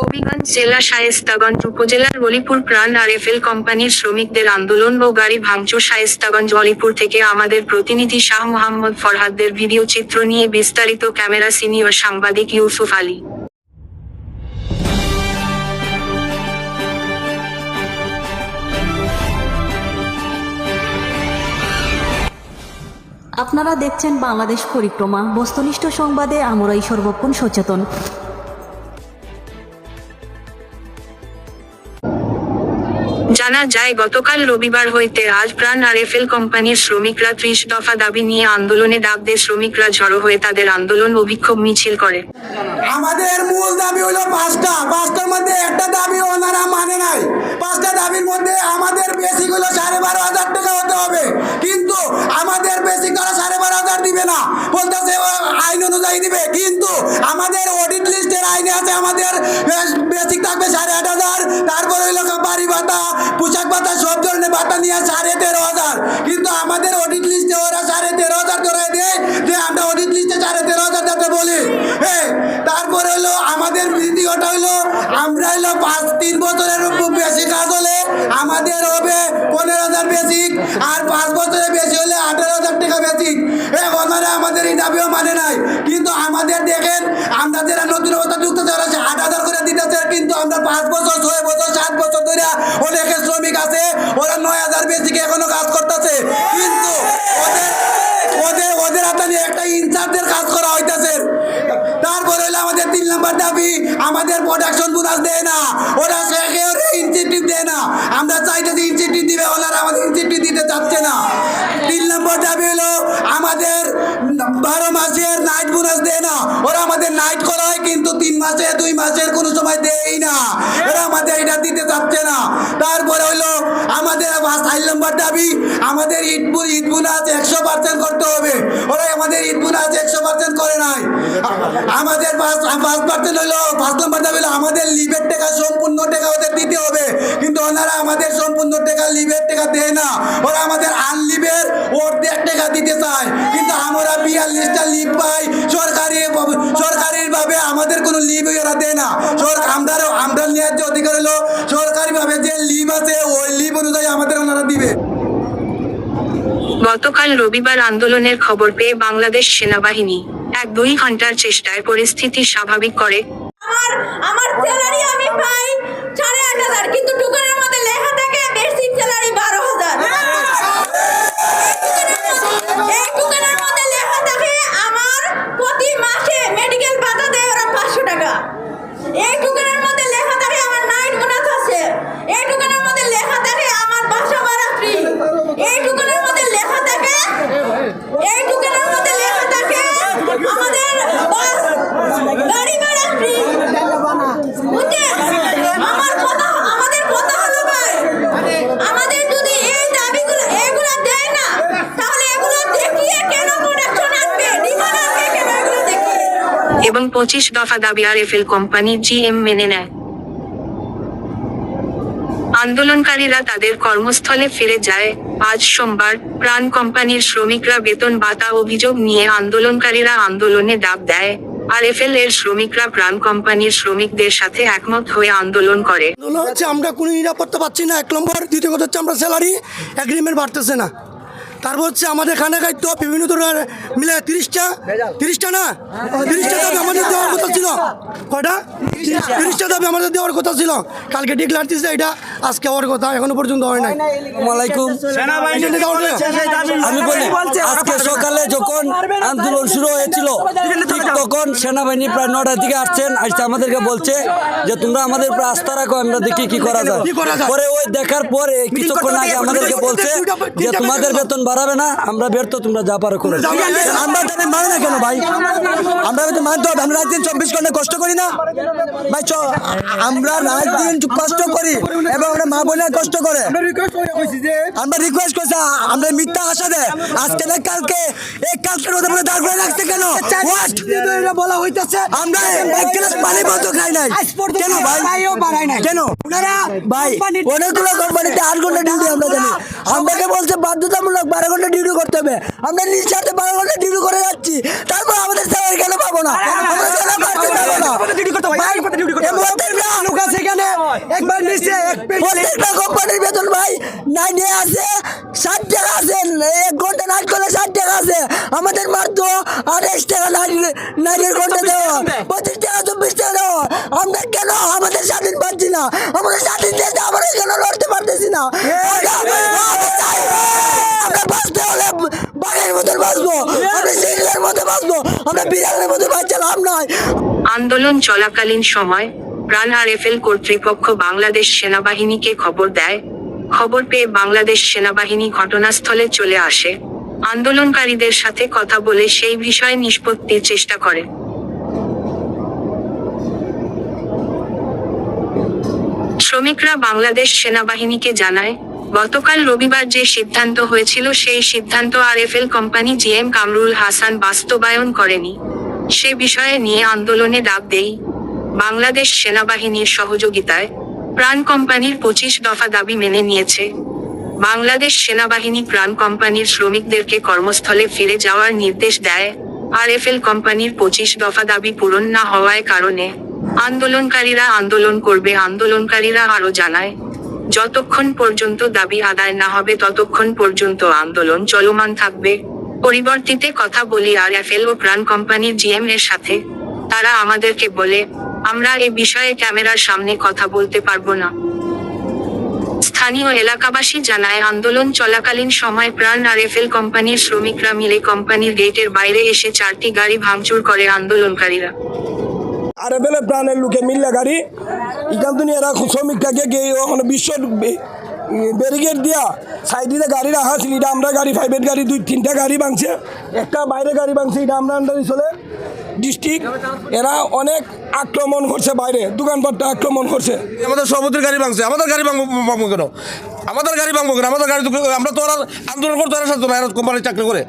হবিগঞ্জ জেলা শায়েস্তাগঞ্জ উপজেলার অলিপুর প্রাণ আরএফএল কোম্পানির শ্রমিকদের আন্দোলন ও গাড়ি ভাঙচুর। শায়েস্তাগঞ্জ অলিপুর থেকে আমাদের প্রতিনিধি শাহ মোহাম্মদ ফরহাদের ভিডিও চিত্র নিয়ে বিস্তারিত। ক্যামেরা সিনিয়র সাংবাদিক ইউসুফ আলী। আপনারা দেখছেন বাংলাদেশ পরিক্রমা, বস্তুনিষ্ঠ সংবাদে আমরাই সর্বক্ষণ সচেতন। জানা যায়, গতকাল রবিবার হইতে আজ প্রাণ আরএফএল কোম্পানির শ্রমিকরা 30 দফা দাবি নিয়ে আন্দোলনে ডাক দেয়। শ্রমিকরা জড়ো হয়ে তাদের আন্দোলন ও বিক্ষোভ মিছিল করে। আমাদের মূল দাবি হলো পাঁচটার মধ্যে একটা দাবি ওনারা মানে নাই। পাঁচটা দাবির মধ্যে আমাদের বেসিক হলো 12,500 টাকা হতে হবে, কিন্তু আমাদের বেসিক তারা 12,500 দিবে না, বলতেছে আইন অনুযায়ী দিবে। কিন্তু আমাদের অডিট লিস্টের আইনে আছে আমাদের বেসিক থাকবে 8,500, তারপর হইলো বাড়ি ভাতা, পোশাক ভাতা, সব ধরনের ভাতা নিয়ে 13,500। কিন্তু আমাদের অডিট লিস্টে ওরা 13,500 ধরে দেয় যে আমরা অডিট লিস্টে 13,500 দিতে বলি। তারপরে হলো আমাদের ভিডিওটা হইলো আমরা হইলো 3 বছরের বেশি কাজ হলে আমাদের হবে 15,000 বেসিক, আর 5 বছরের বেশি হলে 18,000 টাকা বেসিক। ওনারা আমাদের এই দাবিও মানে নাই। কিন্তু আমাদের দেখেন, আমরা যারা নতুন অবস্থা ঢুকতেছে ওরা 8,000 করে দিতেছে, কিন্তু আমরা 5 বছর 6 বছর 7 বছর ধরে অনেকে শ্রমিক আছে ওরা 9,000 বেসিকে এখনো কাজ করতেছে। কিন্তু ওদের হাতে নিয়ে একটা ইনচার্জের কাজ করা হইতেছে। তারপরে হলো আমাদের 3 নম্বর দাবি, আমাদের প্রোডাকশন বোনাস দেয় না, ওরা ইনসেন্টিভ দেয় না। আমরা চাইতেছি ইনসেন্টিভ দিবে, ওনারা আমাদের ইনসেন্টিভ দিতে চাচ্ছে না। 3 নম্বর দাবি হলো আমাদের 12 মাসের নাইট বোনাস দেয় না, ওরা আমাদের নাইট করায় কিন্তু 3 মাসে 2 মাসের কোনো সময় দেয় না, ওরা আমাদের এটা দিতে চাচ্ছে না। তারপরে হলো আমাদের 4 নম্বর দাবি, আমাদের ঈদ বোনাস 100% করতে হবে, ওরা আমাদের ঈদ বোনাস 100% করে নাই। আমাদের 5% হলো 5 নম্বর দাবি হলো আমাদের লিভের টাকা সম্পূর্ণ টাকা ওদের দিতে হবে, কিন্তু ওনারা আমাদের সম্পূর্ণ টাকা লিভের টাকা দেয় না, ওরা আমাদের আনলিভের অর্ধেক টাকা দিতে চায়। কিন্তু আমরা 42টা লিভ পাই সরকারিভাবে, আমাদের কোনো লিভ ওরা দেয় না। আমরা ন্যায্য অধিকার হলো সরকারিভাবে যে লিভ আছে ওই লিভ অনুযায়ী আমাদের ওনারা দিবে। গতকাল রবিবার আন্দোলনের খবর পেয়ে বাংলাদেশ সেনাবাহিনী 1-2 ঘন্টার চেষ্টায় পরিস্থিতি স্বাভাবিক করে। আমার স্যালারি আমি পাই 8,500, কিন্তু টুকানের মধ্যে লেখা থাকে বেসিক স্যালারি 12,000। এই টুকানের মধ্যে লেখা থাকে আমার প্রতি মাসে মেডিকেল ভাতা দেয় ওরা 500 টাকা। এই টুকানের মধ্যে লেখা থাকে আমার নাইট বোনাস আছে। এই টুকানের মধ্যে লেখা থাকে আমার বাসা ভাড়া ফ্রি। এই টুকানের মধ্যে লেখা থাকে আমাদের গাড়ি ভাড়া ফ্রি। আমাদের কথা হলো ভাই, আমাদের যদি এই দাবিগুলো এগুলো দেয় না, তাহলে এগুলো দেখিয়ে কেন প্রোডাকশন আসবে, ডিমান্ড আসবে কেন এগুলো দেখিয়ে? এবং 25 দফা দাবি আরএফএল কোম্পানি জিএম মেনে নেয়। আন্দোলনকারীরা তাদের কর্মস্থলে ফিরে যায়। আজ সোমবার প্রাণ কোম্পানির শ্রমিকরা বেতন ভাতা অভিযোগ নিয়ে আন্দোলনকারীরা আন্দোলনে ডাক দেয়। আরএফএল এর শ্রমিকরা প্রাণ কোম্পানির শ্রমিকদের সাথে একমত হয়ে আন্দোলন করে। আমরা কোনো নিরাপত্তা পাচ্ছি না, 1 নম্বর। দ্বিতীয় কথা হচ্ছে আমরা স্যালারি এগ্রিমেন্ট বাড়তেছে না। তারপর হচ্ছে আমাদের খানা খাদ্য বিভিন্ন ধরনের মিলে 30টা না 30টা দাবি আমাদের দেওয়ার কথা ছিল। কয়টা? 30টা দাবি আমাদের দেওয়ার কথা ছিল। কালকে ডিক্লার দিয়েছে, এটা আজকে হওয়ার কথা, এখনো পর্যন্ত হয় নাই। আসসালামাইকুম। আমি বলি, আজকে সকালে যখন আন্দোলন শুরু হয়েছিল ঠিক তখন সেনাবাহিনী প্রায় 9টার দিকে আসছে আমাদেরকে বলছে যে তোমরা আমাদের উপর আস্থা রাখো, আমরা দেখি কি করা যায়। পরে ওই দেখার পরে কিছুক্ষণ আগে আমাদেরকে বলছে যে তোমাদের বেতন বাড়াবে না, আমরা ব্যর্থ, তোমরা যা পারো করো। আমরা মানে না কেন ভাই? আমরা মানতে হবে, আমরা রাত দিন 24 ঘন্টা কষ্ট করি না ভাই, আমরা রাত দিন কষ্ট করি এবং আমরা মা বোনেরা কষ্ট করে। আমরা রিকোয়েস্ট করছি, আমরা মিথ্যা আশা দেয় আজকে না কালকে, এই কালকের মধ্যে দাঁড় করে রাখছে কেন? বলা হইতেছে আমরা এক গ্লাস পানি বন্ধ খাই নাই কেন ভাই? কেন ওনারা ভাই অনেকগুলো কোম্পানিতে 8 ঘন্টা ডিউটি আমরা জানি, আমাকে বলছে বাধ্যতামূলক 12 ঘন্টা ডিউটি করতে হবে। আমরা নিঃস্বার্থে 12 ঘন্টা ডিউটি করে যাচ্ছি, তারপর আমাদের স্যালারি কেন পাবো না? আমরা কেন পাবো না? প্রত্যেকটা কোম্পানির বেতন ভাই 9 আছে, 60 টাকা আছে, 1 ঘন্টা নাইট করলে 60 টাকা আছে। আমাদের মাত্র 28 টাকা নাইটের ঘন্টা দেওয়া, 25 টাকা 24 টাকা দেওয়া। আমরা কেন আমাদের স্বাধীন পাচ্ছি না? আমাদের স্বাধীন দেশে আমরা কেন লড়তে পারতেছি না? আমরা বাঁচতে হলে বাঘের মতো বাঁচবো, আমরা সিংহের মতো বাঁচবো, আমরা বিড়ালের মতো বাঁচলাম নয়। আন্দোলন চলাকালীন সময় প্রাণ আরএফএল কর্তৃপক্ষ বাংলাদেশ সেনাবাহিনীকে খবর দেয়। খবর পেয়ে বাংলাদেশ সেনাবাহিনী ঘটনাস্থলে চলে আসে। আন্দোলনকারীদের সাথে কথা বলে সেই বিষয়ে নিষ্পত্তির চেষ্টা করে। শ্রমিকরা বাংলাদেশ সেনাবাহিনীকে জানায়, গতকাল রবিবার যে সিদ্ধান্ত হয়েছিল সেই সিদ্ধান্ত RFL company GM Kamrul Hasan বাস্তবায়ন করেনি। সে বিষয়ে নিয়ে আন্দোলনে ডাক দেই। বাংলাদেশ সেনাবাহিনীর সহযোগিতায় প্রাণ কোম্পানির 25 দফা দাবি মেনে নিয়েছে। বাংলাদেশ সেনাবাহিনী প্রাণ কোম্পানির শ্রমিকদেরকে কর্মস্থলে ফিরে যাওয়ার নির্দেশ দেয়। আরএফএল কোম্পানির 25 দফা দাবি পূরণ না হওয়ার কারণে আন্দোলনকারীরা আন্দোলন করবে। আন্দোলনকারীরা আরও জানায়, যতক্ষণ পর্যন্ত দাবি আদায় না হবে ততক্ষণ পর্যন্ত আন্দোলন চলমান থাকবে। পরিবর্তিতে কথা বলি আরএফএল ও প্রাণ কোম্পানির জিএম এর সাথে। তারা আমাদেরকে বলে, আমরা এ বিষয়ে ক্যামেরার সামনে কথা বলতে পারবো না। স্থানীয় এলাকাবাসী জানায়, আন্দোলন চলাকালীন সময় প্রাণ আরএফএল কোম্পানির শ্রমিকরা মিলে কোম্পানির গেটের বাইরে এসে 4টি গাড়ি ভাঙচুর করে আন্দোলনকারীরা। আরএফএল প্রাণের লোকে মিল্লা গাড়ি এখান থেকে এরা শ্রমিকটাকে বিশ্ব ব্যারিকেড দিয়া সাইডে গাড়ি রাখা ছিল। এটা আমরা গাড়ি 5 গাড়ি 2-3টা গাড়ি ভাঙছে, একটা বাইরে গাড়ি ভাঙছে। এটা আমরা আন্ডারে চলে ডিস্ট্রিক্ট। এরা অনেক আক্রমণ করছে, বাইরে দোকানপাটটা আক্রমণ করছে। আমাদের সভাপতির গাড়ি ভাঙছে, আমাদের গাড়ি ভাঙবো কেন? আমাদের গাড়ি ভাঙবো কেন? আমাদের গাড়ি আমরা তো আর আন্দোলন করতে কোম্পানির চাকরি করে।